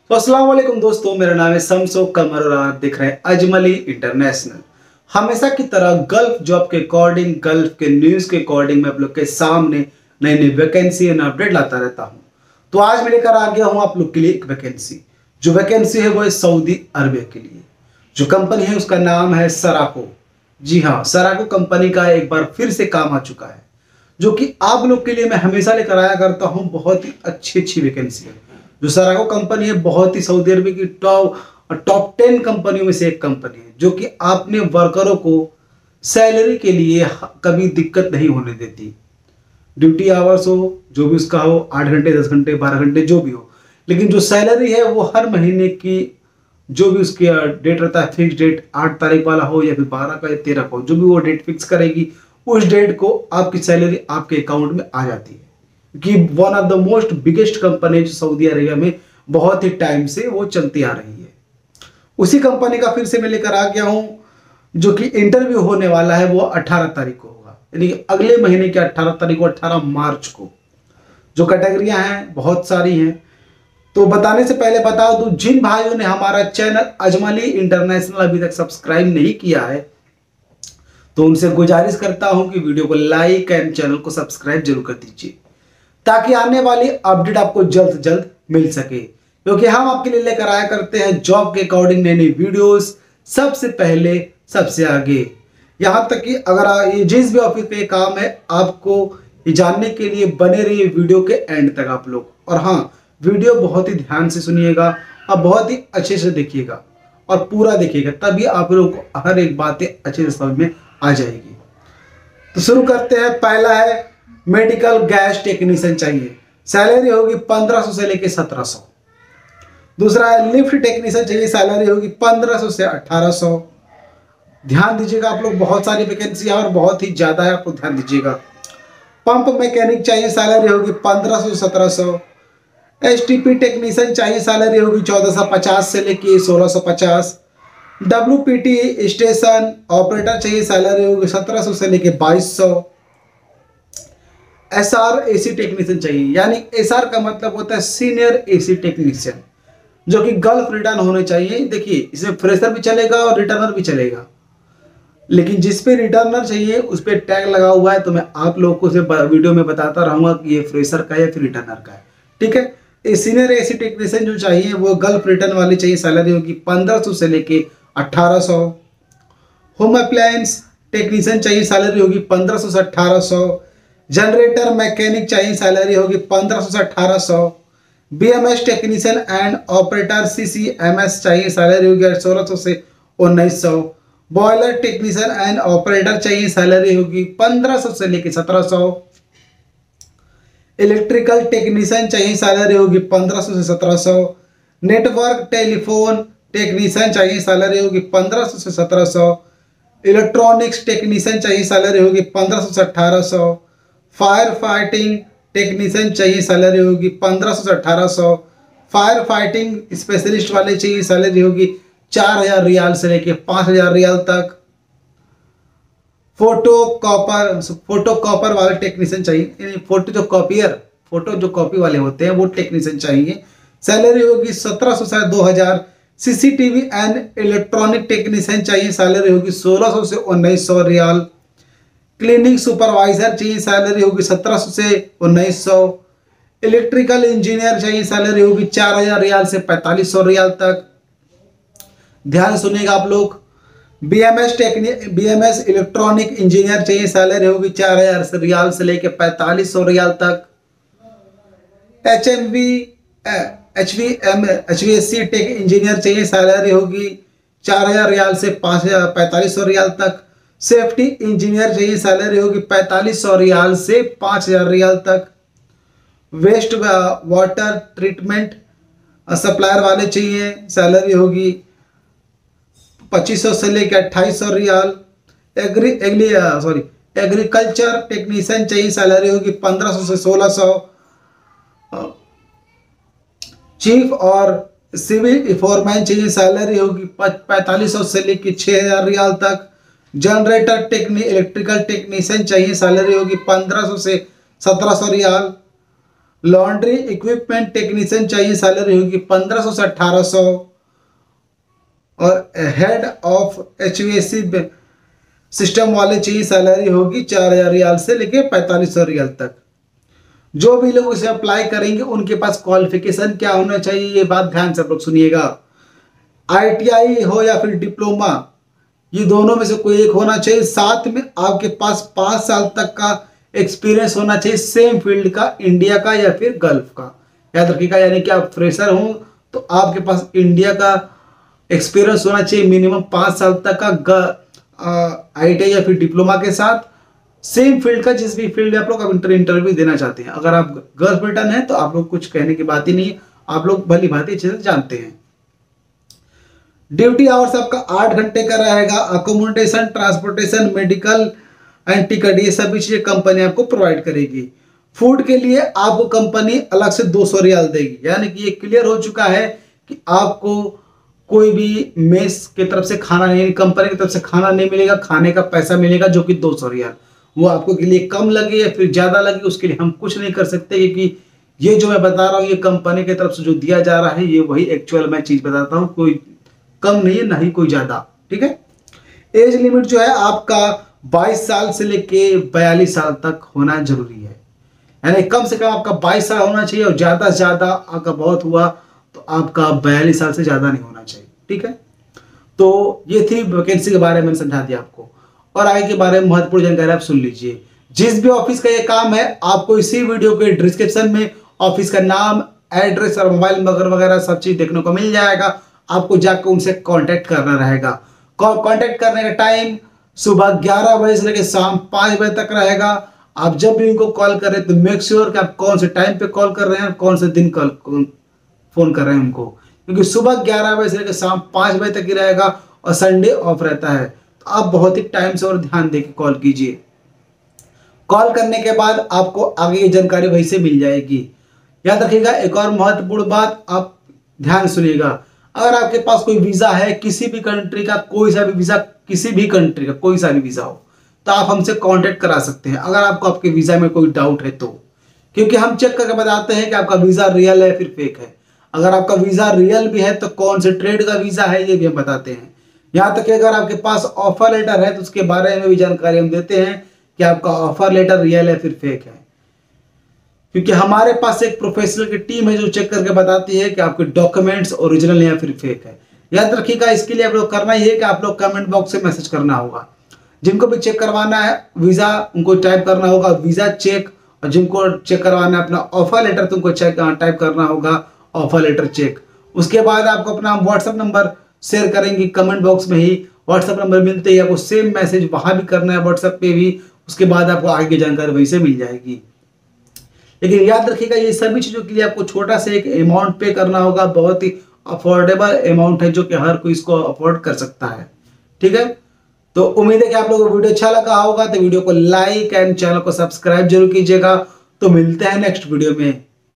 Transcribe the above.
तो अस्सलाम वालेकुम दोस्तों, मेरा नाम है शम्सो कमर और आप देख रहे हैं अजमली इंटरनेशनल। हमेशा की तरह गल्फ जॉब के अकॉर्डिंग, गल्फ के न्यूज़ के अकॉर्डिंग मैं आप लोग के सामने नई नई वैकेंसी एंड अपडेट लाता रहता हूं। तो आज मैं लेकर आ गया हूं आप लोग के लिए एक वैकेंसी। जो वैकेंसी है वो है सऊदी अरबिया के लिए। जो कंपनी है उसका नाम है सराको। जी हाँ, सराको कंपनी का एक बार फिर से काम आ चुका है, जो कि आप लोग के लिए मैं हमेशा लेकर आया करता हूं। बहुत ही अच्छी वैकेंसी है। जो सराको कंपनी है बहुत ही सऊदी अरब की टॉप 10 कंपनियों में से एक कंपनी है, जो कि अपने वर्करों को सैलरी के लिए कभी दिक्कत नहीं होने देती। ड्यूटी आवर्स हो, जो भी उसका हो, 8 घंटे, 10 घंटे, 12 घंटे, जो भी हो, लेकिन जो सैलरी है वो हर महीने की जो भी उसकी डेट रहता है, फिक्स डेट 8 तारीख वाला हो या फिर 12 का या 13 का हो, जो भी वो डेट फिक्स करेगी उस डेट को आपकी सैलरी आपके अकाउंट में आ जाती है। कि one of the most biggest company जो सऊदी अरेबिया में बहुत ही टाइम से वो चलती आ रही है, उसी कंपनी का फिर से मैं लेकर आ गया हूं। जो कि इंटरव्यू होने वाला है वो 18 तारीख को होगा, यानी अगले महीने के 18 तारीख को, 18 मार्च को। जो कैटेगरियां हैं बहुत सारी हैं, तो बताने से पहले बता दूं, जिन भाइयों ने हमारा चैनल अजमली इंटरनेशनल अभी तक सब्सक्राइब नहीं किया है तो उनसे गुजारिश करता हूं कि वीडियो को लाइक एंड चैनल को सब्सक्राइब जरूर कर दीजिए, ताकि आने वाली अपडेट आपको जल्द से जल्द मिल सके। क्योंकि हम आपके लिए लेकर आया करते हैं जॉब के अकॉर्डिंग नई नई वीडियोस, सबसे पहले सबसे आगे। यहां तक कि अगर ये जिस भी ऑफिस पे काम है, आपको ये जानने के लिए बने रहिए वीडियो के एंड तक आप लोग। और हाँ, वीडियो बहुत ही ध्यान से सुनिएगा और बहुत ही अच्छे से देखिएगा और पूरा देखिएगा, तभी आप लोगों को हर एक बातें अच्छे से समझ में आ जाएगी। तो शुरू करते हैं। पहला है मेडिकल गैस टेक्नीशियन चाहिए, सैलरी होगी 1500 से लेके 1700। दूसरा है लिफ्ट टेक्नीशियन चाहिए, सैलरी होगी 1500 से 1800। ध्यान दीजिएगा आप लोग, बहुत सारी वैकेंसी है और बहुत ही ज्यादा है, आपको ध्यान दीजिएगा। पंप मैकेनिक चाहिए, सैलरी होगी 1500 से 1700। एसटीपी टेक्नीशियन चाहिए, सैलरी होगी 1450 से लेके 1650। WPT स्टेशन ऑपरेटर चाहिए, सैलरी होगी 1700 से लेके 2200। SR AC टेक्नीशियन चाहिए, यानी SR का मतलब होता है सीनियर AC टेक्नीशियन, जो कि गल्फ रिटर्न होने चाहिए। देखिए, इसमें फ्रेशर भी चलेगा और रिटर्नर भी चलेगा, लेकिन जिस पे रिटर्नर चाहिए उस पे टैग लगा हुआ है, तो मैं आप लोगों को वीडियो में बताता रहूंगा कि ये फ्रेशर का है या फिर रिटर्नर का है। ठीक है, ये सीनियर AC टेक्नीशियन जो चाहिए वो गल्फ रिटर्न वाली चाहिए, सैलरी होगी 1500 से लेके 1800। होम अप्लायंस टेक्नीशियन चाहिए, सैलरी होगी 1500 से 1800। जनरेटर मैकेनिक चाहिए, सैलरी होगी 1500 से 1800। BMS technician and operator CCMS चाहिए, सैलरी होगी 1600 से 1900। बॉयलर टेक्नीशियन एंड ऑपरेटर चाहिए, सैलरी होगी 1500 से लेके 1700। इलेक्ट्रिकल टेक्नीशियन चाहिए, सैलरी होगी 1500 से 1700। नेटवर्क टेलीफोन टेक्नीशियन चाहिए, सैलरी होगी 1500 से 1700। इलेक्ट्रॉनिक्स टेक्नीशियन चाहिए, सैलरी होगी 1500 से 1800। फायर फाइटिंग टेक्नीशियन चाहिए, सैलरी होगी 1500 से 1800। फायर फाइटिंग स्पेशलिस्ट वाले चाहिए, सैलरी होगी 4000 रियाल से लेके 5000 रियाल तक। फोटो कॉपर वाले टेक्नीशियन चाहिए, फोटो जो कॉपी वाले होते हैं वो टेक्नीशियन चाहिए, सैलरी होगी 1700 से 2000। CCTV एंड इलेक्ट्रॉनिक टेक्नीशियन चाहिए, सैलरी होगी 1600 से 1900 रियाल। क्लीनिंग सुपरवाइजर चाहिए, सैलरी होगी 1700 से 1900। इलेक्ट्रिकल इंजीनियर चाहिए, सैलरी होगी 4000 रियाल से 4500 रियाल तक। ध्यान सुनिएगा आप लोग। BMS इलेक्ट्रॉनिक इंजीनियर चाहिए, सैलरी होगी 4000 रियाल से लेके 4500 रियाल तक। HVAC टेक इंजीनियर चाहिए, सैलरी होगी 4000 रियाल से 4500 रियाल तक। सेफ्टी इंजीनियर चाहिए, सैलरी होगी 4500 रियाल से 5000 रियाल तक। वेस्ट वाटर ट्रीटमेंट सप्लायर वाले चाहिए, सैलरी होगी 2500 से लेकर 2800 रियाल। एग्रीकल्चर टेक्नीशियन चाहिए, सैलरी होगी 1500 से 1600। चीफ और सिविल फोरमैन चाहिए, सैलरी होगी 4500 से लेकर 6000 रियाल तक। जनरेटर इलेक्ट्रिकल टेक्नीशियन चाहिए, सैलरी होगी 1500 से 1700 रियाल। लॉन्ड्री इक्विपमेंट टेक्नीशियन चाहिए, सैलरी होगी 1500 से 1800। और हेड ऑफ HVAC सिस्टम वाले चाहिए, सैलरी होगी 4000 रियाल से लेके 4500 रियाल तक। जो भी लोग इसे अप्लाई करेंगे उनके पास क्वालिफिकेशन क्या होना चाहिए, ये बात ध्यान से आप लोग सुनिएगा। ITI हो या फिर डिप्लोमा, ये दोनों में से कोई एक होना चाहिए। साथ में आपके पास 5 साल तक का एक्सपीरियंस होना चाहिए सेम फील्ड का, इंडिया का या फिर गल्फ का। याद रखिएगा, यानी कि आप फ्रेशर हो तो आपके पास इंडिया का एक्सपीरियंस होना चाहिए मिनिमम 5 साल तक का ITI या फिर डिप्लोमा के साथ, सेम फील्ड का, जिस भी फील्ड में आप लोग इंटरव्यू देना चाहते हैं। अगर आप गल्फ रिटर्न है तो आप लोग कुछ कहने की बात ही नहीं है, आप लोग भली भांति अच्छे से जानते हैं। ड्यूटी आवर्स आपका 8 घंटे का रहेगा। Accommodation, transportation, medical and ticket, ये सभी चीजें कंपनी आपको प्रोवाइड करेगी। फूड के लिए आपको कंपनी अलग से 200 रियाल देगी, यानी कि ये क्लियर हो चुका है कि आपको कोई भी मेस की तरफ से खाना नहीं, कंपनी की तरफ से खाना नहीं मिलेगा, खाने का पैसा मिलेगा जो कि 200 रियाल। वो आपको के लिए कम लगे या फिर ज्यादा लगे उसके लिए हम कुछ नहीं कर सकते, क्योंकि ये जो मैं बता रहा हूँ ये कंपनी की तरफ से जो दिया जा रहा है ये वही एक्चुअल मैं चीज बताता हूँ, कोई कम नहीं है ना ही कोई ज्यादा। ठीक है। एज लिमिट जो है आपका 22 साल से लेके 42 साल तक होना जरूरी है, यानी कम से कम आपका 22 साल होना चाहिए और ज्यादा से ज्यादा आपका बहुत हुआ तो आपका 42 साल से ज्यादा नहीं होना चाहिए। ठीक है। तो ये थी वैकेंसी के बारे में मैंने समझा दिया आपको, और आगे के बारे में महत्वपूर्ण जानकारी आप सुन लीजिए। जिस भी ऑफिस का ये काम है आपको इसी वीडियो के डिस्क्रिप्शन में ऑफिस का नाम, एड्रेस और मोबाइल नंबर वगैरह सब चीज देखने को मिल जाएगा। आपको जाकर उनसे कांटेक्ट करना रहेगा। कांटेक्ट करने का टाइम सुबह 11 बजे से लेकर शाम 5 बजे तक रहेगा। आप जब भी उनको कॉल करें तो मेक श्योर कि आप कौन से टाइम पे कॉल कर रहे हैं, कौन से दिन कॉल फोन कर रहे हैं उनको, क्योंकि सुबह 11 बजे से लेकर शाम 5 बजे तक ही रहेगा और संडे ऑफ रहता है। तो आप बहुत ही टाइम से और ध्यान देकर कॉल कीजिए। कॉल करने के बाद आपको आगे की जानकारी वहीं से मिल जाएगी। याद रखिएगा, एक और महत्वपूर्ण बात आप ध्यान सुनिएगा, अगर आपके पास कोई वीजा है किसी भी कंट्री का, कोई सा भी वीजा, किसी भी कंट्री का कोई सा भी वीजा हो, तो आप हमसे कांटेक्ट करा सकते हैं अगर आपको आपके वीजा में कोई डाउट है तो, क्योंकि हम चेक करके बताते हैं कि आपका वीजा रियल है फिर फेक है। अगर आपका वीजा रियल भी है तो कौन से ट्रेड का वीजा है ये भी हम बताते हैं। यहाँ तक कि अगर आपके पास ऑफर लेटर है तो उसके बारे में भी जानकारी हम देते हैं कि आपका ऑफर लेटर रियल है फिर फेक है, क्योंकि हमारे पास एक प्रोफेशनल की टीम है जो चेक करके बताती है कि आपके डॉक्यूमेंट्स ओरिजिनल या फिर फेक है। याद रखिएगा, इसके लिए आप लोग करना ही है कि आप लोग कमेंट बॉक्स से मैसेज करना होगा। जिनको भी चेक करवाना है वीजा उनको टाइप करना होगा वीजा चेक, और जिनको चेक करवाना है अपना ऑफर लेटर तो उनको टाइप करना होगा ऑफर लेटर चेक। उसके बाद आपको अपना व्हाट्सएप नंबर शेयर करेंगे कमेंट बॉक्स में ही। व्हाट्सएप नंबर मिलते ही आपको सेम मैसेज वहां भी करना है व्हाट्सएप पे भी, उसके बाद आपको आगे की जानकारी वहीं से मिल जाएगी। लेकिन याद रखिएगा ये सभी चीजों के लिए आपको छोटा सा एक अमाउंट पे करना होगा, बहुत ही अफोर्डेबल अमाउंट है जो कि हर कोई इसको अफोर्ड कर सकता है। ठीक है। तो उम्मीद है कि आप लोगों को वीडियो अच्छा लगा होगा, तो वीडियो को लाइक एंड चैनल को सब्सक्राइब जरूर कीजिएगा। तो मिलते हैं नेक्स्ट वीडियो में।